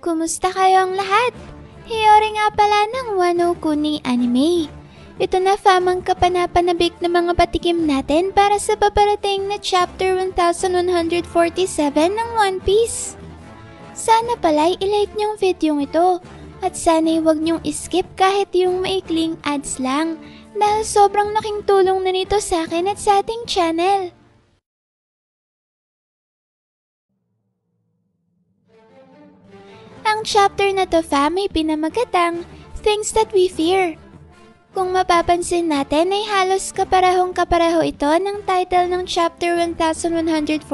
Kumusta kayong lahat? Hiyori nga pala ng Wano Kuni Anime. Ito na famang kapanapanabik na mga patikim natin para sa paparating na chapter 1147 ng One Piece. Sana pala'y ilike niyong video ito at sana'y huwag niyong skip kahit yung maikling ads lang dahil sobrang laking tulong na nito sa akin at sa ating channel. Ang chapter na to fam ay pinamagatang Things That We Fear. Kung mapapansin natin ay halos kaparehong-kapareho ito ng title ng chapter 1142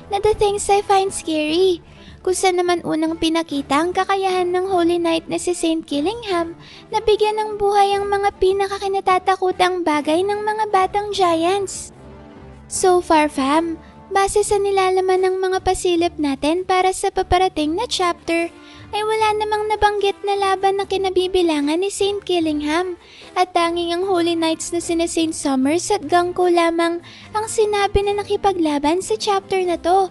na The Things I Find Scary, kung saan naman unang pinakita ang kakayahan ng Holy Knight na si Saint Killingham na bigyan ng buhay ang mga pinakakinatatakutang bagay ng mga batang giants. So far fam, base sa nilalaman ng mga pasilip natin para sa paparating na chapter, ay wala namang nabanggit na laban na kinabibilangan ni Saint Killingham at tanging ang Holy Knights na sina Saint Summers at Gangko lamang ang sinabi na nakipaglaban sa chapter na to.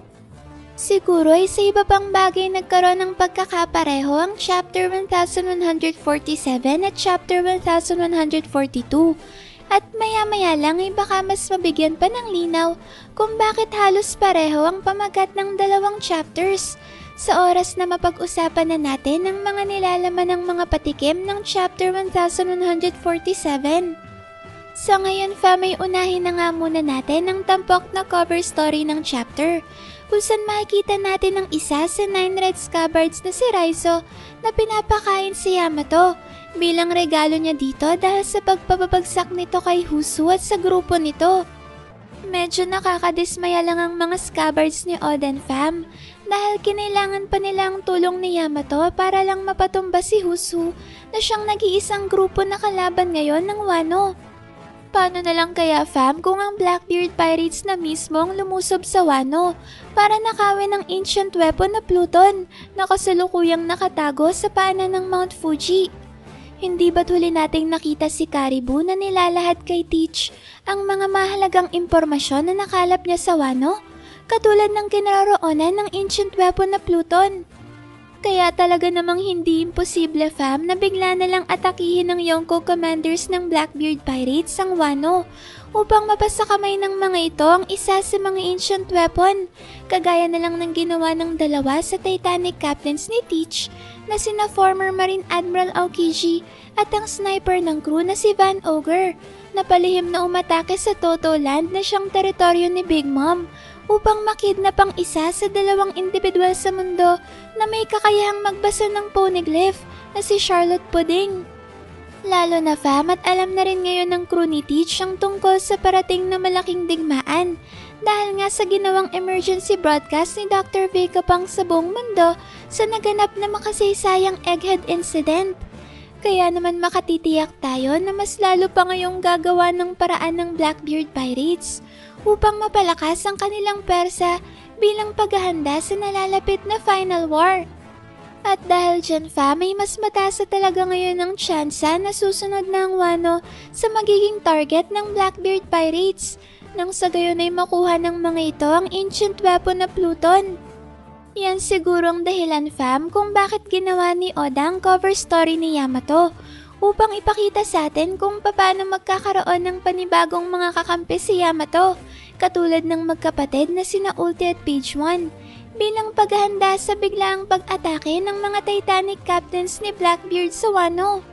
Siguro ay sa iba pang bagay nagkaroon ng pagkakapareho ang chapter 1147 at chapter 1142 at maya-maya lang ay baka mas mabigyan pa ng linaw kung bakit halos pareho ang pamagat ng dalawang chapters sa oras na mapag-usapan na natin ang mga nilalaman ng mga patikim ng chapter 1147. Sa ngayon fam ay unahin na nga muna natin ang tampok na cover story ng chapter kung saan makikita natin ang isa sa 9 red scabbards na si Raizo na pinapakain si Yamato bilang regalo niya dito dahil sa pagpapabagsak nito kay Husu at sa grupo nito. Medyo nakakadismaya lang ang mga scabbards ni Oden fam dahil kinailangan pa nila ang tulong ni Yamato para lang mapatumba si Husu na siyang nag-iisang grupo na kalaban ngayon ng Wano. Paano na lang kaya fam kung ang Blackbeard Pirates na mismo ang lumusob sa Wano para nakawin ang ancient weapon na Pluton na kasalukuyang nakatago sa paanan ng Mount Fuji? Hindi ba't huli nating nakita si Caribou na nilalahad kay Teach ang mga mahalagang impormasyon na nakalap niya sa Wano? Katulad ng kinaroroonan ng ancient weapon na Pluton. Kaya talaga namang hindi imposible fam na bigla na lang atakihin ng Yonko commanders ng Blackbeard Pirates ang Wano upang mapasa kamay ng mga ito ang isa sa mga ancient weapon, kagaya na lang ng ginawa ng dalawa sa Titanic captains ni Teach na sina former Marine Admiral Aokiji at ang sniper ng crew na si Van Ogre na palihim na umatake sa Toto Land na siyang teritoryo ni Big Mom upang makidnap ang isa sa dalawang individual sa mundo na may kakayahang magbasa ng poneglyph na si Charlotte Pudding. Lalo na fam at alam na rin ngayon ng crew ni Teach ang tungkol sa parating na malaking digmaan dahil nga sa ginawang emergency broadcast ni Dr. Vega pang sa buong mundo sa naganap na makasaysayang egghead incident. Kaya naman makatitiyak tayo na mas lalo pa ngayong gagawa ng paraan ng Blackbeard Pirates upang mapalakas ang kanilang persa bilang paghahanda sa nalalapit na Final War. At dahil dyan fam ay mas mataas talaga ngayon ang tsansa na susunod na ang Wano sa magiging target ng Blackbeard Pirates nang sa gayon ay makuha ng mga ito ang ancient weapon na Pluton. Yan siguro ang dahilan fam kung bakit ginawa ni Oda ang cover story ni Yamato upang ipakita sa atin kung paano magkakaroon ng panibagong mga kakampi si Yamato katulad ng magkapatid na sina Ulti at Page 1 bilang paghahanda sa biglaang pag-atake ng mga Titanic captains ni Blackbeard sa Wano.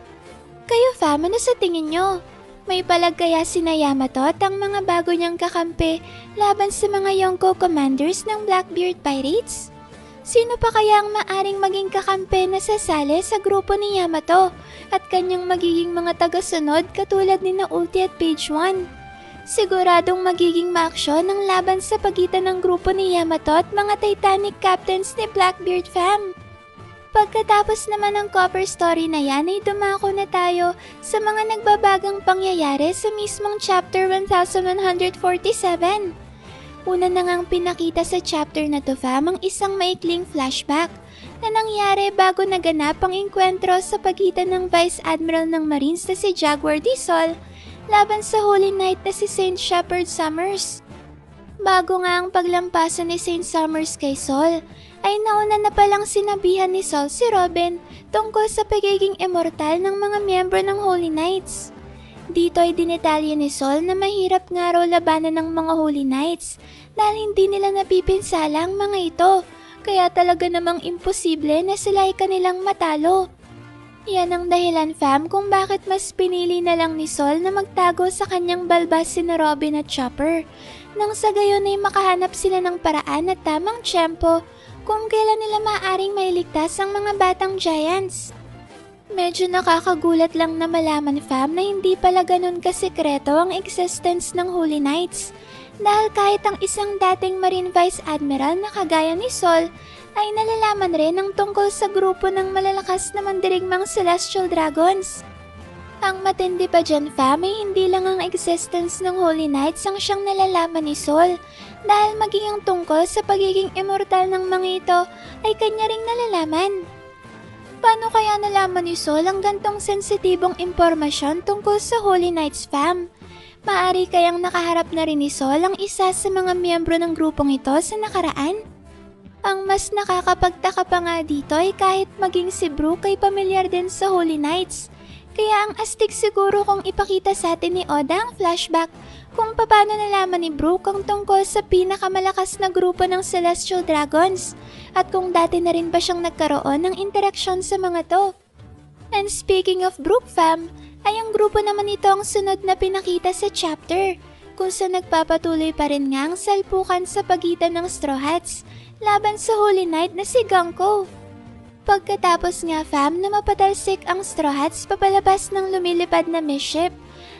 Kayo fam, ano sa tingin nyo? May palag kaya sina Yamato at ang mga bago niyang kakampi laban sa mga Yonko commanders ng Blackbeard Pirates? Sino pa kaya ang maaring maging kakampi na sasali sa grupo ni Yamato at kanyang magiging mga tagasunod katulad ni na Ulti at Page 1? Siguradong magiging maaksyon ang laban sa pagitan ng grupo ni Yamato at mga Titanic captains ni Blackbeard fam. Pagkatapos naman ng cover story na yan ay dumako na tayo sa mga nagbabagang pangyayari sa mismong chapter 1147. Una na ngang pinakita sa chapter na to fam ang isang maikling flashback na nangyari bago naganap ang engkwentro sa pagitan ng Vice Admiral ng Marines na si Jaguar de Sol laban sa Holy Knight na si Saint Shepard Summers. Bago nga ang paglampasan ni Saint Summers kay Sol, ay nauna na palang sinabihan ni Sol si Robin tungkol sa pagiging immortal ng mga miyembro ng Holy Knights. Dito ay dinetalye ni Sol na mahirap nga raw labanan ng mga Holy Knights dahil hindi nila napipinsala ang mga ito, kaya talaga namang imposible na sila ay kanilang matalo. Yan ang dahilan fam kung bakit mas pinili na lang ni Sol na magtago sa kanyang balbas sina Robin at Chopper, nang sa gayon ay makahanap sila ng paraan at tamang tiyempo kung kailan nila maaaring mailigtas ang mga batang giants. Medyo nakakagulat lang na malaman fam na hindi pala ganun kasekreto ang existence ng Holy Knights, dahil kahit ang isang dating Marine Vice Admiral na kagaya ni Sol ay nalalaman rin ang tungkol sa grupo ng malalakas na mandirigmang Celestial Dragons. Ang matindi pa dyan fam ay hindi lang ang existence ng Holy Knights ang siyang nalalaman ni Sol, dahil maging ang tungkol sa pagiging immortal ng mga ito ay kanya ring nalalaman. Paano kaya nalaman ni Sol ang gantong sensitibong impormasyon tungkol sa Holy Knights fam? Maari kayang nakaharap na rin ni Sol ang isa sa mga miyembro ng grupong ito sa nakaraan? Ang mas nakakapagtaka pa nga dito ay kahit maging si Brook ay pamilyar din sa Holy Knights. Kaya ang astig siguro kung ipakita sa atin ni Oda ang flashback kung paano nalaman ni Brook ang tungkol sa pinakamalakas na grupo ng Celestial Dragons at kung dati na rin ba siyang nagkaroon ng interaksyon sa mga to. And speaking of Brook fam, ay ang grupo naman ito ang sunod na pinakita sa chapter, kung saan nagpapatuloy pa rin nga ang salpukan sa pagitan ng Straw Hats laban sa Holy Knight na si Ganko. Pagkatapos nga fam na mapatalsik ang Straw Hats papalabas ng lumilipad na misship,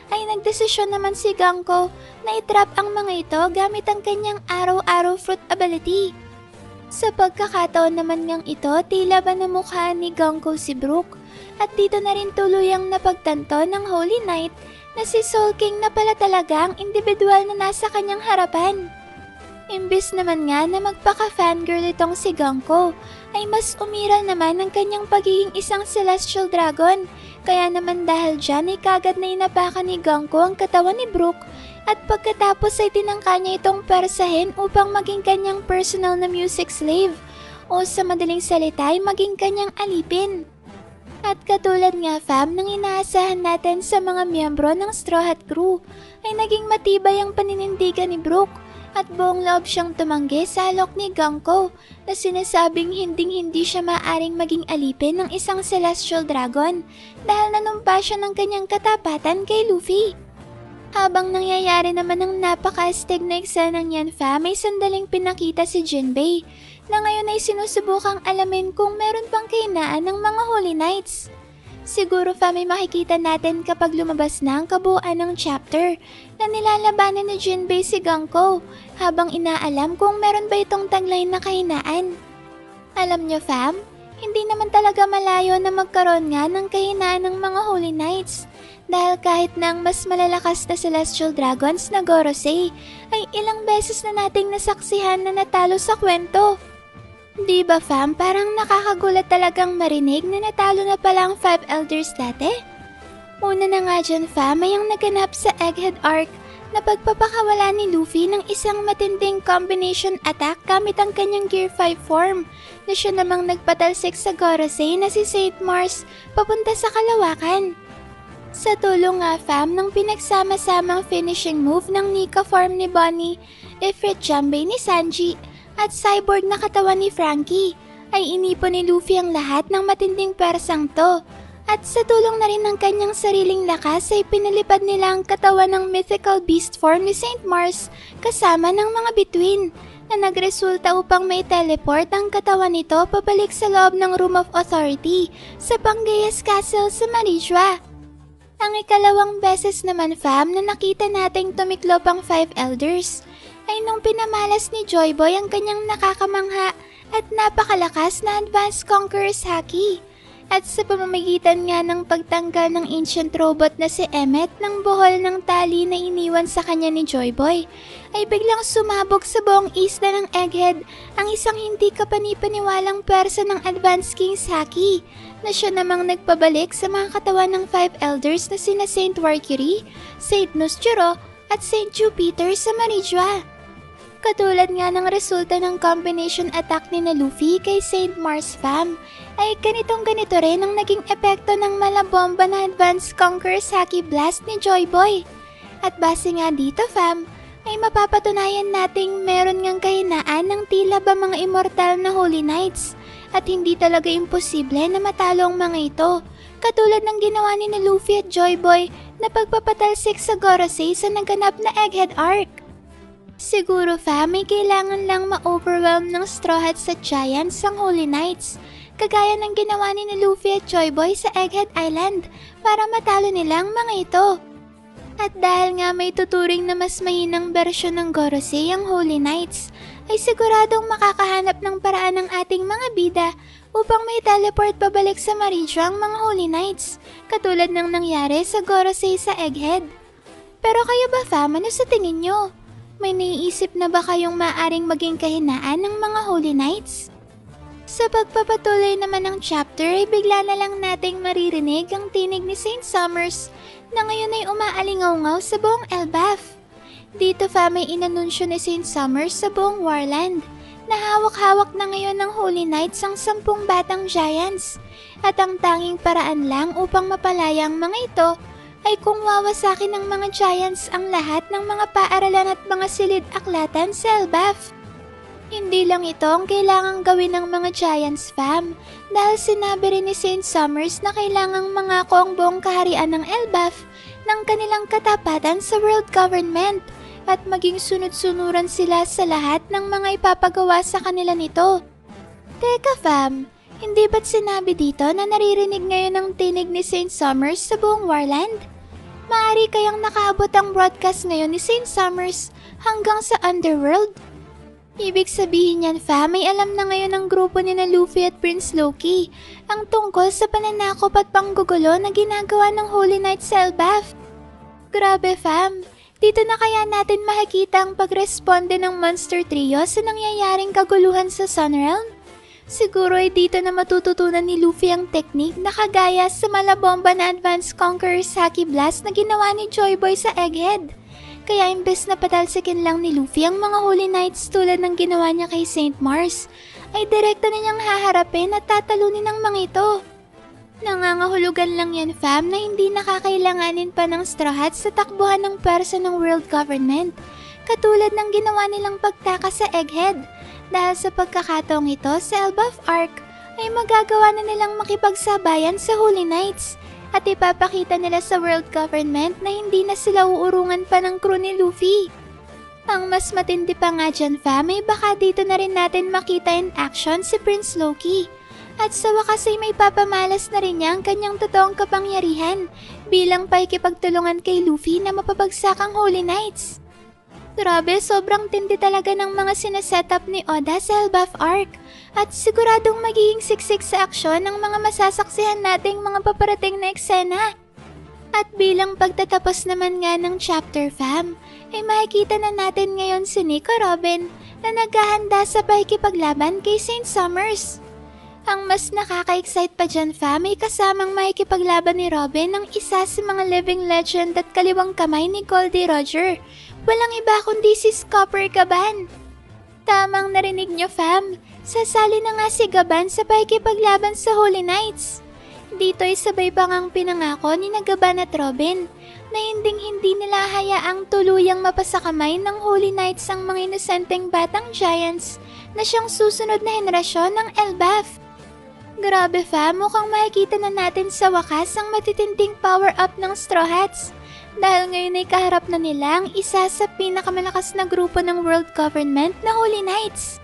ay nagdesisyon naman si Ganko na itrap ang mga ito gamit ang kanyang araw-araw fruit ability. Sa pagkakataon naman ngang ito, tila ba namukhaan ni Ganko si Brook, at dito na rin tuluyang napagtanto ng Holy Knight na si Soul King na pala talaga ang individual na nasa kanyang harapan. Imbis naman nga na magpaka-fangirl itong si Ganko, ay mas umiral naman ang kanyang pagiging isang Celestial Dragon. Kaya naman dahil dyan ay kagad na inapakan ni Ganko ang katawan ni Brook, at pagkatapos ay tinangka niya itong persahin upang maging kanyang personal na music slave, o sa madaling salita ay maging kanyang alipin. At katulad nga fam ng inaasahan natin sa mga miyembro ng Straw Hat Crew, ay naging matibay ang paninindigan ni Brook, at buong loob siyang tumanggi sa alok ni Ganko na sinasabing hinding-hindi siya maaring maging alipin ng isang Celestial Dragon dahil nanumpa siya ng kanyang katapatan kay Luffy. Habang nangyayari naman ang napaka-astig na eksenang yan fam, may sandaling pinakita si Jinbei na ngayon ay sinusubukang alamin kung meron pang kahinaan ng mga Holy Knights. Siguro fam ay makikita natin kapag lumabas na ang kabuuan ng chapter na nilalabanan ni Jinbei si Ganko habang inaalam kung meron ba itong taglay na kahinaan. Alam nyo fam, hindi naman talaga malayo na magkaroon nga ng kahinaan ng mga Holy Knights dahil kahit na ang mas malalakas na Celestial Dragons na Gorosei ay ilang beses na nating nasaksihan na natalo sa kwento. Di ba fam, parang nakakagulat talagang marinig na natalo na pala ang 5 Elders dati? Una na nga dyan fam ay ang naganap sa Egghead Arc na pagpapakawala ni Luffy ng isang matinding combination attack gamit ang kanyang Gear 5 form na siya namang nagpatalsik sa Gorosei na si Saint Mars papunta sa kalawakan. Sa tulong nga fam ng pinagsama-samang finishing move ng Nika form ni Bonnie, Ifrit Jambay ni Sanji, at cyborg na katawan ni Frankie, ay inipon ni Luffy ang lahat ng matinding persang to. At sa tulong na rin ng kanyang sariling lakas ay pinalipad nila ang katawan ng mythical beast form ni Saint Mars kasama ng mga bituin na nagresulta upang may teleport ang katawan nito pabalik sa loob ng Room of Authority sa Pangaea's Castle sa Marijua. Ang ikalawang beses naman fam na nakita nating tumiklop ang 5 Elders ay nung pinamalas ni Joy Boy ang kanyang nakakamangha at napakalakas na Advanced Conqueror's Haki. At sa pamamagitan nga ng pagtanggal ng ancient robot na si Emmet ng buhol ng tali na iniwan sa kanya ni Joy Boy, ay biglang sumabog sa buong isla ng Egghead ang isang hindi kapanipaniwalang pwersa ng Advanced King's Haki na siya namang nagpabalik sa mga katawan ng 5 Elders na sina Saint Warcury, Saint Noshiro at Saint Jupiter sa Marijua. Katulad nga ng resulta ng combination attack ni na Luffy kay Saint Mars fam, ay ganito rin ang naging epekto ng malabomba na Advanced Conqueror's Haki Blast ni Joy Boy. At base nga dito fam, ay mapapatunayan nating meron ngang kahinaan ng tila ba mga immortal na Holy Knights at hindi talaga imposible na matalo ang mga ito, katulad ng ginawa ni na Luffy at Joy Boy na pagpapatalsik sa Gorosei sa naganap na Egghead Arc. Siguro fam, may kailangan lang ma-overwhelm ng Straw Hats at Giants ang Holy Knights, kagaya ng ginawa ni na Luffy at Joy Boy sa Egghead Island para matalo nila ang mga ito. At dahil nga may tuturing na mas mahinang bersyon ng Gorosei ang Holy Knights, ay siguradong makakahanap ng paraan ng ating mga bida upang may teleport pabalik sa Marijo ang mga Holy Knights, katulad ng nangyari sa Gorosei sa Egghead. Pero kayo ba fam, ano sa tingin nyo? May naiisip na ba kayong maaring maging kahinaan ng mga Holy Knights? Sa pagpapatuloy naman ng chapter ay bigla na lang nating maririnig ang tinig ni Saint Summers na ngayon ay umaalingaw-ngaw sa buong Elbaf. Dito fam, may inanunsyo ni Saint Summers sa buong Warland na hawak-hawak na ngayon ng Holy Knights ang 10 batang Giants at ang tanging paraan lang upang mapalaya ang mga ito ay kung wawasakin ng mga Giants ang lahat ng mga paaralan at mga silid-aklatan sa Elbaf. Hindi lang ito ang kailangang gawin ng mga Giants fam, dahil sinabi rin ni Saint Summers na kailangang mangako ang buong kaharian ng Elbaf ng kanilang katapatan sa world government at maging sunod-sunuran sila sa lahat ng mga ipapagawa sa kanila nito. Teka fam, hindi ba't sinabi dito na naririnig ngayon ang tinig ni Saint Summers sa buong Warland? Maaari kayang nakaabot ang broadcast ngayon ni Saint Summers hanggang sa Underworld? Ibig sabihin yan fam, may alam na ngayon ang grupo ni na Luffy at Prince Loki ang tungkol sa pananakop at panggugulo na ginagawa ng Holy Knight sa Elbaf. Grabe fam, dito na kaya natin makikita ang pagresponde ng Monster Trio sa nangyayaring kaguluhan sa Sunrealm? Siguro ay dito na matututunan ni Luffy ang teknik na kagaya sa malabomba na Advanced Conqueror's Haki Blast na ginawa ni Joy Boy sa Egghead. Kaya imbes na patalsikin lang ni Luffy ang mga Holy Knights tulad ng ginawa niya kay Saint Mars, ay direkta na niyang haharapin at tatalunin ng mga ito. Nangangahulugan lang yan fam na hindi nakakailanganin pa ng Straw Hats sa takbuhan ng pwersa ng world government, katulad ng ginawa nilang pagtaka sa Egghead. Dahil sa pagkakataong ito sa Elbaf Arc ay magagawa na nilang makipagsabayan sa Holy Knights at ipapakita nila sa world government na hindi na sila uurungan pa ng crew ni Luffy. Ang mas matindi pa nga dyan fam ay baka dito na rin natin makita in action si Prince Loki. At sa wakas ay may papamalas na rin niya ang kanyang totoong kapangyarihan bilang paikipagtulungan kay Luffy na mapabagsak ang Holy Knights. Grabe, sobrang tindi talaga ng mga sinesetup ni Oda sa Elbaf Arc at siguradong magiging siksik sa aksyon ng mga masasaksihan nating mga paparating na eksena. At bilang pagtatapos naman nga ng chapter fam, ay makikita na natin ngayon si Nico Robin na naghahanda sa pakikipaglaban kay Saint Summers. Ang mas nakaka-excite pa dyan fam ay kasamang makikipaglaban ni Robin ng isa sa mga living legend at kaliwang kamay ni Goldie Roger. Walang iba kundi si Scopper Gaban. Tamang narinig nyo fam, sasali na nga si Gaban sa pakikipaglaban sa Holy Knights. Dito ay sabay pa ngang pinangako ni Gaban at Robin na hindi nila hayaang tuluyang mapasakamay ng Holy Knights ang mga inosenteng batang Giants na siyang susunod na henerasyon ng Elbaf. Grabe fam, mukhang makikita na natin sa wakas ang matitinding power-up ng Straw Hats. Dahil ngayon ay kaharap na nila ang isa sa pinakamalakas na grupo ng world government na Holy Knights.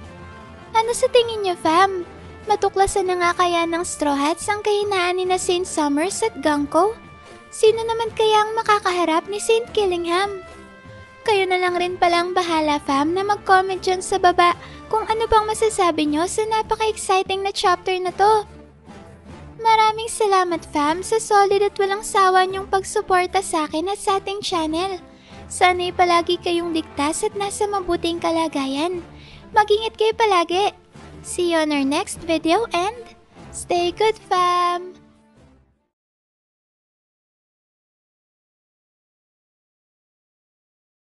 Ano sa tingin niyo fam? Matuklasan na nga kaya ng Straw Hats ang kahinaan ni na Saint Summers at Ganko? Sino naman kaya ang makakaharap ni Saint Killingham? Kayo na lang rin palang bahala fam na mag-comment dyan sa baba kung ano bang masasabi nyo sa napaka-exciting na chapter na to. Maraming salamat fam sa solid at walang sawa niyong pagsuporta sa akin at sa ating channel. Sana'y palagi kayong ligtas at nasa mabuting kalagayan. Mag-ingat kayo palagi. See you on our next video and stay good fam!